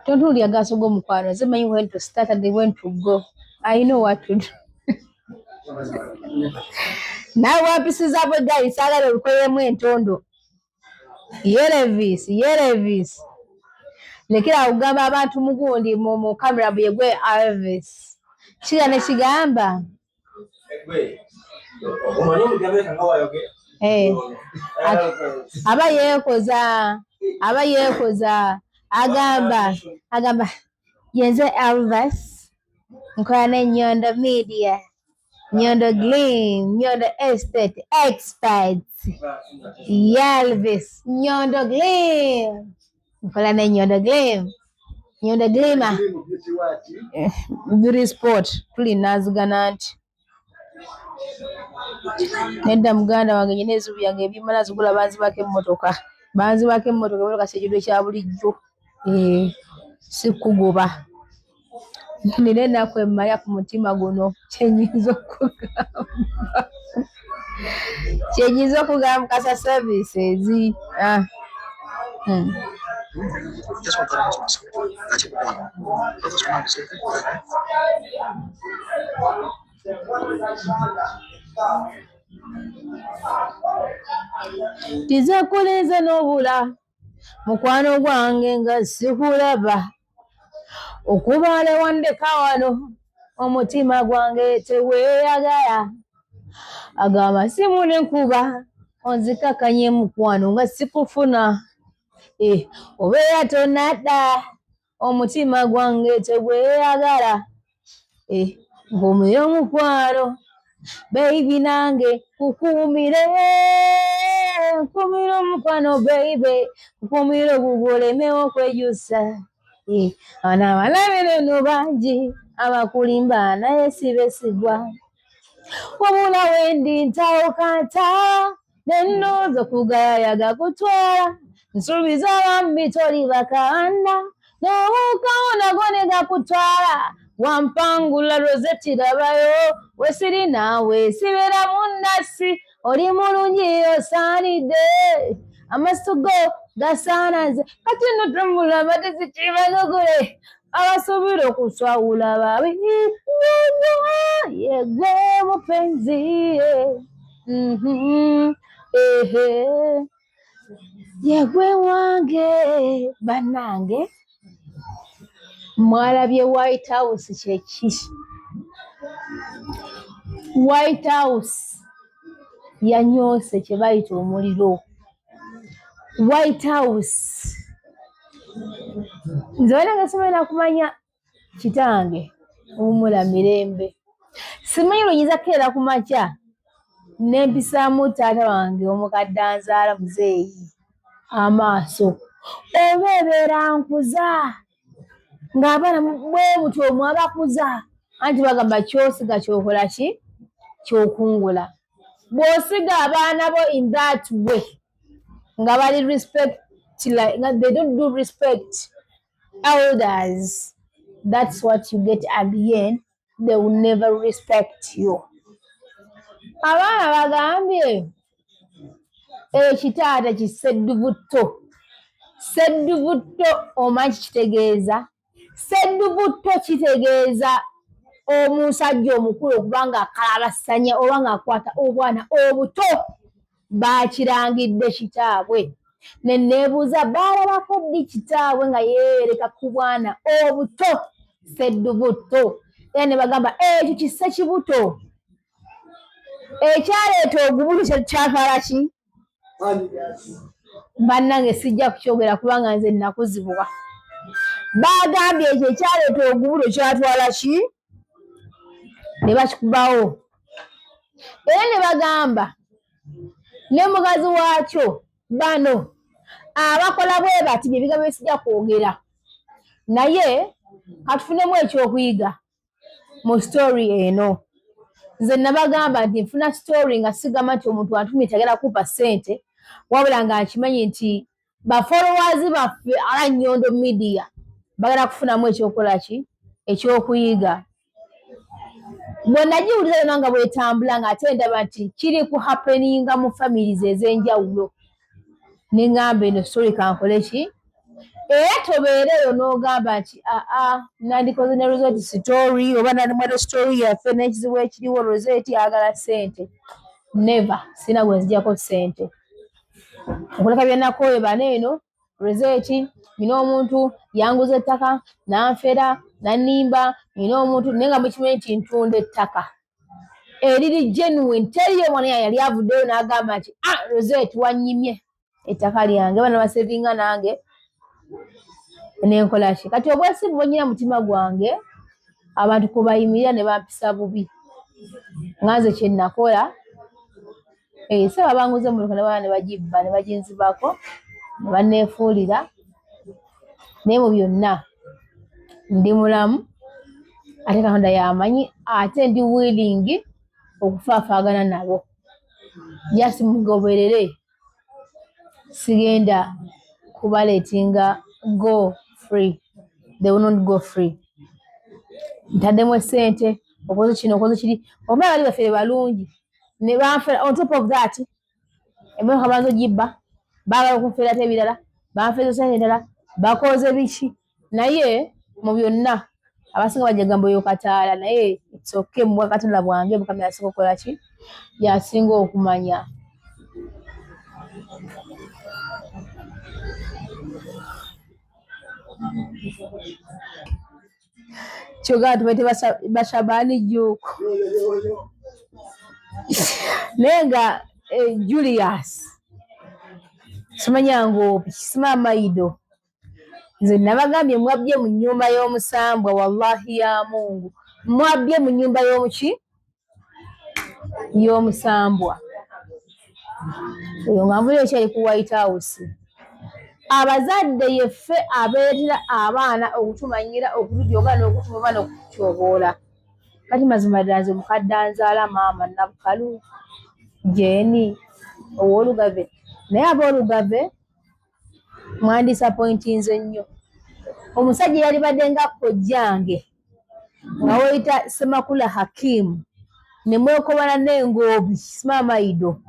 Don't hold your gas go mukwano. Doesn't mean when to start and they when to go. I know what to do. Now what pieces up with guys? I got to require me and Tondo. Yerevis. Lekera ugamba abantu mugundi mu kamera bwegwe Elvis. Kigane kigamba. Aba yekoza agamba yenze Elvis nkola ne Nyondo Media, Nyondo Gleam, Nyondo Estate Experts, Elvis Nyondo Gleam nkola ne Nyondo Gleam, Nyondo Gleamer Beauty Sport tuli nazigana nti nedda muganda wange nyina ezubu yange ebimala zigula banzibako emmotoka sekido kya bulijjo sikugoba nina ennaku emmaya ku mutima guno kyenyiza okugamba Kasa Services tizakuleze n'obula mukwano gwange nga sikulaba okubaale wandeka wano omutima gwange teweeyagala agamba simu n'enkuba onzikakanye mukwano nga sikufuna obeera tonadda omutima gwange teweeyagala ng'omire omukwano baby nange kukuumire nkumira omukwano baby nkumira ogugolemewo kwejjusa ana abalabire no bangi abakulimba naye sibesigwa wabula wendi ntawukanta nennooza okugayayaga kutwala nsuubiza bambi toli bakanda nowuukawo nago ne gakutwala wampangula Rosette rabayo wesiri naawe sibera munnasi oli mulungi osaanidde amaaso go gasaanaze kati nno tumulaba tezikibagogole abasuubira okuswawula babi yegwe mupenzi yegwe wange bannange mwalabye White House kyeki? White House yanyoose kye bayita omuliro. White House nze wanange simanyi kumanya kitange omumula mirembe simanyi lwenyiza kukeera ku makya nempisaamu taata wange omukadde anzaala muzeeyi amaaso oba ebeera nkuza ng'abaana bwe butyo omwo abakuza anti bagamba kyosiga kyokola ki kyokungula bw'osiga abaana bo in that way nga bali respect like they don't do respect elders, that's what you get at the end. They will never respect you. Abaana bagambye ekitaata kiseddubutto. Seddubutto omanyi kitegeeza? Seddubutto kitegeeza omusajja omukulu okuba ng'akalabasanya oba ng'akwata obwana obuto baakirangidde kitaabwe. Ne neebuuza baalabako ddi kitaabwe nga yeereka ku bwana obuto seddubutto. Era ne bagamba ekyo kisse kibuto. Ekyaleeta ogubuto kyatwala ki? Bannange sijja kukyogera kubanga nze nakuzibwa. Bagambye ekyo ekyaleeta ogubuto kyatwala ki? Ne bakikubawo. Era ne bagamba ne mugazi waakyo bano abakola bwe bati bye bigambo bye sijja kwogera. Naye katufunemu ekyokuyiga mu story eno. Nze nabagamba nti nfuna story nga sigamba nti omuntu antumye tagenda kupa ssente wabula nga nkimanyi nti ba followers baffe ala Nyondo Media bagala kufunamu ekyokola ki ekyokuyiga. Bwe nagiwulira yonna nga bwetambula ng'ate ndaba nti kiri ku happeninga mu families ez'enjawulo. Ne ŋŋamba eno story kankole ki? Era tobeereyo n'ogamba nti nandikoze ne Rosette story oba nandimwero story yaffe n'ekizibu ekiriwo Rosette ayagala ssente. Never. Sina gwe nzijjako ssente. Okuleka bye nakooye bano eno Rosette nina omuntu yanguza ettaka nanfera nannimba nina omuntu naye nga mukimanyi nti ntunda ettaka eriri genuine. Teriyo omwana yali avuddeyo n'agamba nti Rosette wannyimye ettaka lyange bano basevinga nange nenkola ki. Kati obwesimbu bwennyina mutima gwange abantu kubayimirira ne bampisa bubi nganze kye nakola saba banguze emmotoka ne baba ne bagibba ne baginzibako ne banneefuulira. Naye mu byonna ndi mulamu ate Katonda y'amanyi, ate ndi willing okufaafaagana nabo. Just mugoberere, sigenda kubaleetinga go free. They will not go free. Ntaddemu essente okoze kino okoze kiri okumala bali baffe balungi ne banfera. On top of that emmotoka banza ogibba baagala okunfeera ate ebirala banfeeza sente endala bakoze biki. Naye mu byonna abasinga bajja gamba oyo Kataala naye it's okay mu Katonda bwange Mukama yasinga okukola ki yasinga okumanya. Kyogaa tubaite Bashabani Juuko naye nga Julius simanya ng'opi kisima Maido nze nabagambye mwabbye mu nnyumba y'omusambwa. Wallahi ya Mungu mwabbye mu nnyumba y'omuki y'omusambwa. Eyo nga nvulira ekyali ku White House. Abazadde yeffe abeetera abaana okutumanyira okutujooga n'okutuma abaana okutyoboola. Kati mazima ddala nze mukadde anzaala maama Nabukalu Jeeni ow'Olugave naye ab'Olugave mwandisappointinze nnyo. Omusajja yali badde nga kojjange nga weyita Semakula Hakimu ne mwekobana n'engoobi Kisima Maido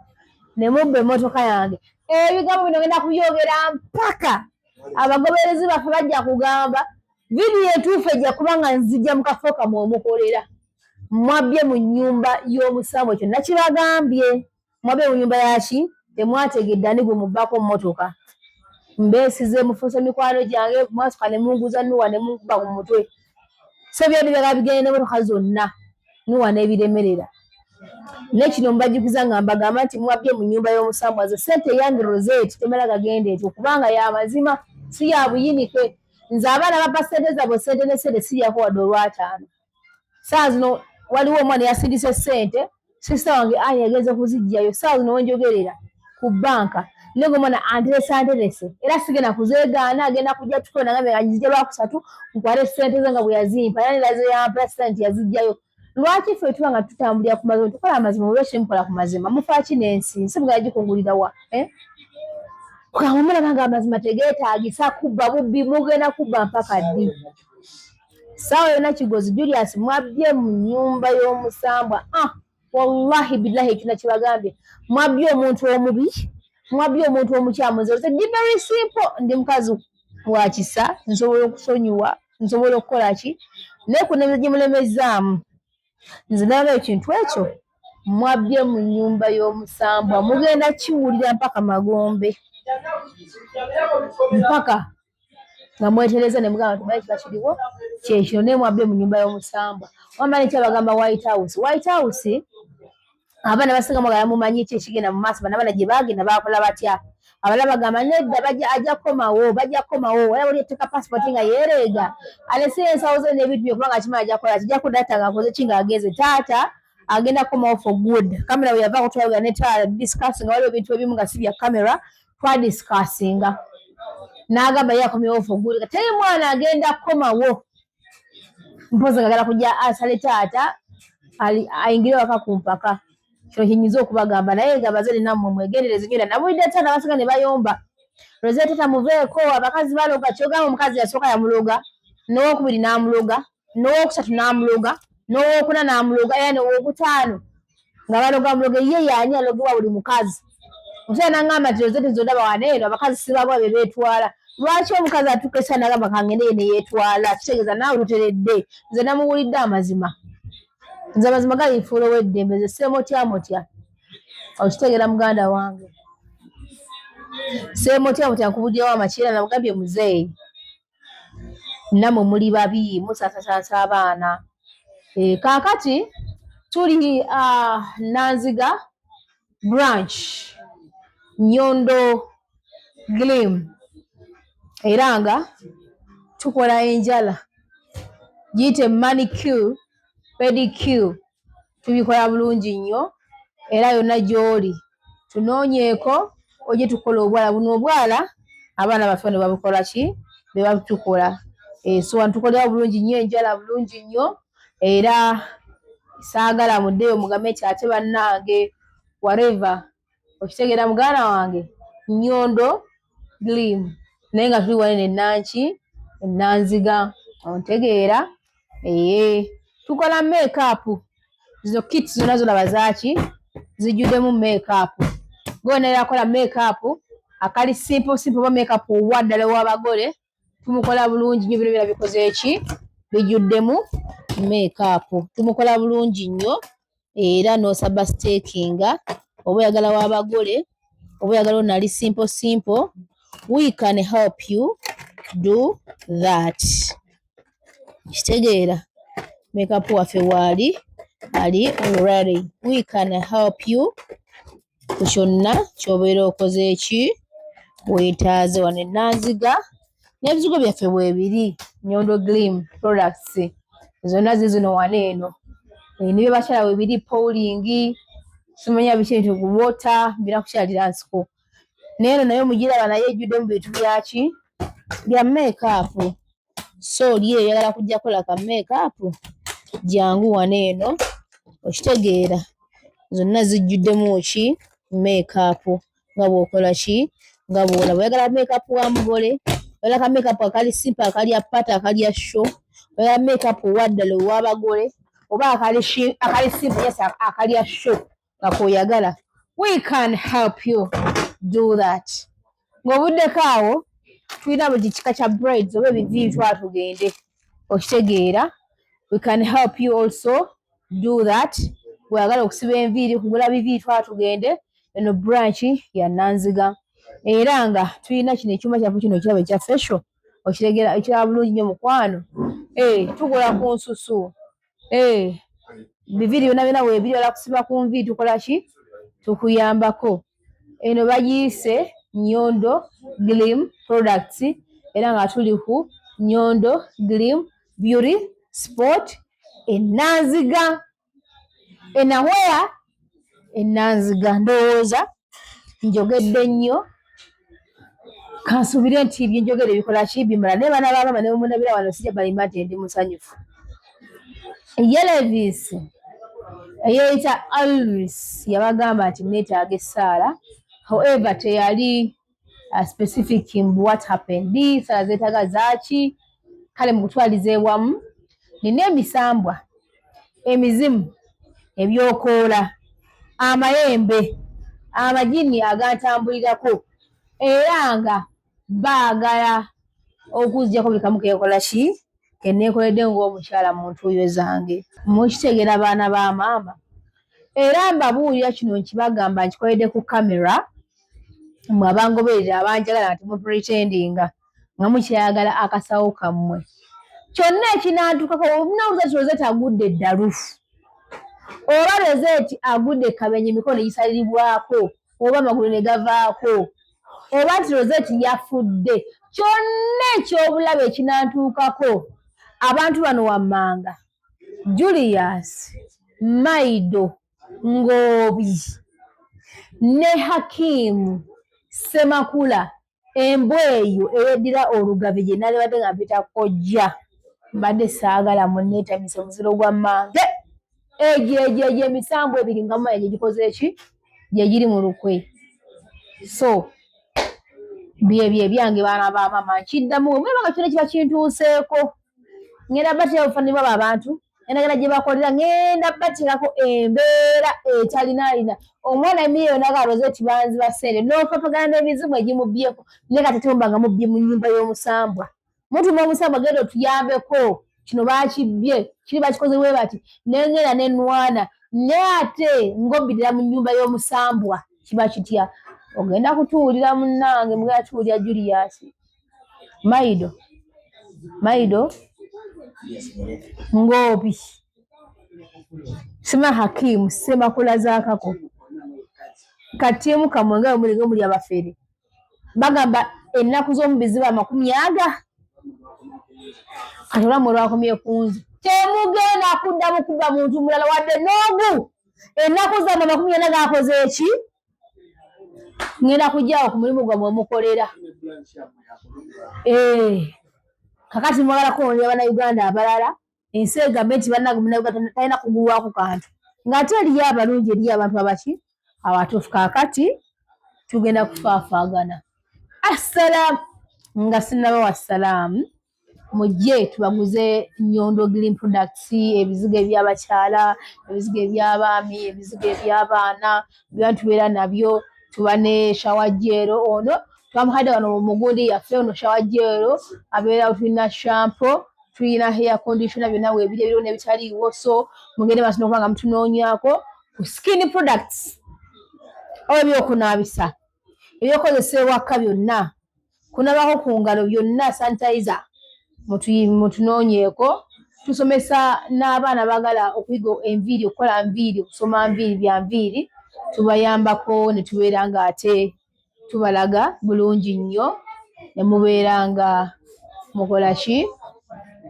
ne mubba emmotoka yange. Ebigambo bino ngenda kubyogera mpaka abagoberezi baffe bajja kugamba vidiyo entuufu ejja kuba nga nzijja mu kafo kamwe omukolera. Mwabbye mu nnyumba y'omusambwa ekyo nakibagambye. Mwabbye mu nnyumba yaki temwategedde ani gwe mubbako mmotoka. Mbeesize mufuuse mikwano gyange mwasuka ne munguza Nuwa ne munkuba ku mutwe. So byali byagala bigende n'emmotoka zonna Nuwa n'ebiremerera. Nekino mbajjukiza nga mbagamba nti mwabbye mu nnyumba y'omusambwa. Nze ssente yange Rosette temala gagenda etyo kubanga ya mazima si ya buyinike. Nze abaana bappa ssente zaabwe ssente ne ssente siryako wadde olw'ataano. Saa zino waliwo omwana yasindise ssente sisita wange yagenze kuziggyayo. Saa zino wenjogerera ku bbanka nenga omwana anterese era sigenda kuzeegaana agenda kujja tukona ngambe ngazijja lwakusatu nkwale ssente ze nga bwe yazimpa era neraze yampa ssente yaziggyayo. Lwaki ffe tuba nga tutambulira ku mazima tukola amazima oba ekimukola ku mazima mufaaki n'ensi nsi bugala gikungulira wa kugamba mulaba nga amazima tegeetaagisa kubba bubbi mugenda kubba mpaka ddi. Saawa yonna Kigozi Julius mwabbye mu nnyumba y'omusambwa. Wallahi billahi ekyo nakibagambye mwabbye omuntu omubi mwabbye omuntu omukyamu. Nze very simple ndi mukazi wa kisa nsobola okusonyiwa nsobola okukola ki naye kunemeza gye mulemezzaamu. Nze nalaba ekintu ekyo mwabbye mu nnyumba y'omusambwa mugenda kiwulira mpaka Magombe mpaka nga mwetereza ne mugamba tubaye kiba kiriwo kyekyo naye mwabbye mu nnyumba y'omusambwa. Wamala ekyabagamba White House. White House abaana basinga mwagala mumanyi ki ekigenda mu maaso. Bano abaana gye baagenda baakola batya. Abalala bagamba nedda ajja kukomawo wala wali etteeka passport nga yeereega alese ensawo ze n'ebintu bye kubanga kimala ajja kukola kijja kudatta ng'akoze ki ng'ageze. Taata agenda kukomawo for good. Kamera bwe yavaako twayogera ne taata discussing waliwo ebintu ebimu nga si bya kamera twadiscussinga n'agamba ye akomyewo for good. Teri mwana agenda kukomawo mpozi ng'agala kujja asale taata ayingire waka ku mpaka. Kino kiyinza okubagamba naye nga bazadde nammwe mwegendereze nnyo. Nabulidde taata abasinga ne bayomba Rosette tamuveeko abakazi baloga kyogamba omukazi yasooka yamuloga n'owokubiri n'amuloga, n'owokusatu n'amuloga, n'owokuna n'amuloga, era n'owokutaano nga baloga muloga ye yaani alogebwa buli mukazi. Omusajja n'aŋŋamba nti rozete z'ondaba wano eno abakazi sibagwa be beetwala. Lwaki omukazi atuuka essa n'agamba kangende ye ne yeetwala? Kitegeeza naawe toteredde. Nze namuwulidde amazima. Nze amazima galifuula ow'eddembe, nze seemotyamotya. Okitegeera muganda wange. Seemotyamotya nkubulirawo amakiina namugambye muzeeyi. Nammwe muli babi, musaasaasa abaana. Kaakati tuli Nanziga branch, Nyondo Glim. Era nga tukola enjala. Giyite manicure, pedicure. Tubikola bulungi nnyo. Era yonna gy'oli tunoonyeeko ojje tukola obwala. Buno obwala abaana baffe ne babukola ki? Be babitukola. So wano tukolera bulungi nnyo enjala bulungi nnyo. Era saagala muddeyo mugambe nti ate bannange whatever. Okitegeera muganda wange? Nyondo Glim. Naye nga tuli wano Nanki, Nanziga. Ontegeera? Tukola make-up. Zino kits zonna zolaba zaaki? Zijjuddemu make-up. Gw'oneera akola make-up akali simple oba make-up owa ddala ow'abagole, tumukola bulungi nnyo. Bino byonna bikoze ki? Bijjuddemu make-up. Tumukola bulungi nnyo era n'osaba stakinga oba oyagala w'abagole oba oyagala onali simple, we can help you do that. Kitegeera? Make-up waffe waali ali ready. We can help you ku kyonna ky'obeera okoze eki? Weetaaze wano Nanziga. N'ebizigo byaffe bwebiri Nyondo Glim products. Zonna zino wano eno. Nibyo bakyala weebiri Pauling, simanya biki nti water, binakukyalira nsiko. Neeno nayo mugiraba naye ejjuddemu bintu byaki? Bya make-up. So oli eyagala kujja kola ka make-up, jangu wano eno. Okitegeera? Zonna zijjuddemu ki? Make-up. Nga bw'okola ki? Nga bw'olaba. Oyagala make-up wa mugole, oyagala ka make-up akali simple, akali apata, akali show, oyagala make-up owa ddala ow'abagole, oba akali simple, yes, akali show nga k'oyagala. We can help you do that. Ng'obuddeko awo, tulina buli kika kya braids oba ebiviiri twatugende. Okitegeera? We can help you also do that. Bw'oyagala okusiba enviiri, kugula biviiri twatugende. Eno branch ya Nanziga. Era nga tulina kino ekyuma kyaffe kino ekiraba ekya facial. Okitegeera ekiraba bulungi nnyo mukwano. Tukola ku nsusu. Biviiri byonna weebiri oyagala kusiba ku nviiri tukola ki? Tukuyambako. Eno bagiyise Nyondo Glim products. Era nga tuli ku Nyondo Glim Beauty Sport Nanziga. Enawea Nanziga. Ndowooza njogedde nnyo. Kansuubire nti bye njogera bikola ki? Bimala. Naye baana ba maama ne bwe wano sijja balima nti ndi musanyufu. Yelevis eyeyita Alvis yabagamba nti neetaaga essaala. However teyali specific in what happened. Essaala zeetaaga zaaki? Kale mu kutwaliza ewamu nina emisambwa, emizimu, ebyokoola, amayembe, amagini agantambulirako, era nga baagala okuzgyako buli kamu keekola ki? Kenneekoledde ng'omukyala mu ntuuyo zange. Mukitegeera baana ba maama. Era mbabuulira kino nkibagamba nkikoledde ku kamera, mmwe abangoberera abanjagala nti mupretendinga nga mukyayagala akasawo kammwe. Kyonna ekinaantukako omunawuza Rozeti agudde eddalufu, oba Rozeti agudde kabenye emikono ne gisaliribwako, oba amagulu ne gavaako, oba nti Rozeti yafudde, kyonna eky'obulabe ekinaantuukako, abantu bano wammanga Julius, Maido, Ngoobi ne Hakimu Ssemakula, embweyo eyeddira olugavi gye nalibadde nga mpita kojja, mbadde saagala munneetamise muziro gwa mmange. Egyo emisambu ebiri nga mumanya gye gikoze eki? Gye giri mu lukwe. So bye byange baana ba maama nkiddamu, mwebanga kyonna kiba kintuuseeko. ngenda batira obufaananyi bw'abo abantu endagala gye bakolera ngenda batirako embeera etalinaalina omwana miliyoni agaloze ti banziba ssente n'opapagana n'emizimu egimubyeko naye kati tumba nga mubbye mu nnyumba y'omusambwa mutuma omusambwa genda otuyambeko kino baakibbye kiri bakikoze bwe bati nengenda nenwana naye ate ng'obbirira mu nnyumba y'omusambwa kiba kitya ogenda kutuwulira munnange mugenda tuwulira Julius Maido Ngobi Sima Hakimu Semakula Zakako katimu kamwenga omuligo muli abafere bagamba ennaku z'omubizi ba 100 katola mulwakomye kunzi temugenda kuddamu kuba muntu mulala wadde n'ogu ennaku za 40 gakoze eki ngenda kujjawo ku mulimu gwamwe mukolera kakati mwagala kuwonera bannayuganda abalala ensi egambe nti bannayuganda talina kugulwako kantu ng'ate eriyo abalungi eriyo abantu abaki abatuufu kaakati tugenda kufaafaagana assalaamu nga sinaba wassalaamu mujje tubaguze Nyondo Green Products ebizigo eby'abakyala ebizigo eby'abaami ebizigo eby'abaana byonna tubeera nabyo tuba ne shawajero ono twamuhadde wano mugundi yaffe ono shawajero abeera tulina shampoo tulina hair conditioner byonna weebiri ebiriwo n'ebitaliiwo so mugende masino okubanga mutunoonyaako ku skin products oba ebyokunaabisa ebyokozesa ewaka byonna kunabako ku ngalo byonna sanitizer mutunoonyeeko tusomesa n'abaana baagala okuyiga enviiri okukola nviiri okusoma nviiri bya nviiri tubayambako ne tubeera nga ate tubalaga bulungi nnyo ne mubeera nga mukola ki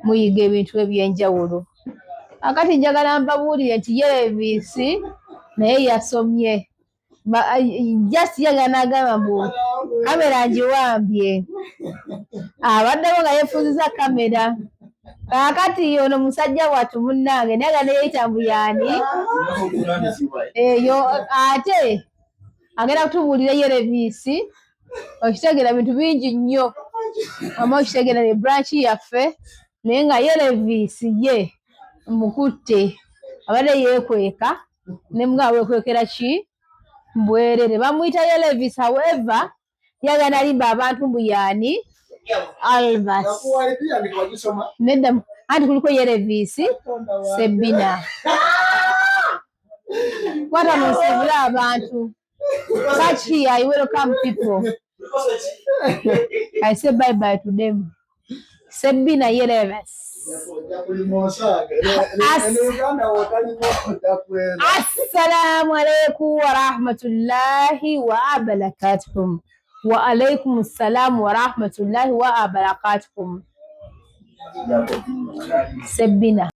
muyiga ebintu eby'enjawulo akati njagala mbabuulire nti Yereviisi naye yasomye just yagala n'agamba mbu kamera ngiwambye abaddeko nga yeefunziza kamera kaakati ono musajja wattu munnange naye nga neyeyita mbu yaani eyo ate agenda kutubuulira Yereviisi okitegeera bintu bingi nnyo ama okitegeera ne branch yaffe naye nga Yereviisi ye mukutte abadde yeekweka ne mga weekwekera ki mbwerere bamuyita Yereviisi however yagala nalimba abantu mbu yaani Alvas nedda anti kuliko Yereviisi Sebbina kwata musibule abantu catch here I welcome people I say bye bye to them Sebbina Yereviisi Assalamu alaikum wa rahmatullahi wa barakatuh wa alaikum assalam wa rahmatullahi wa barakatuh Sebbina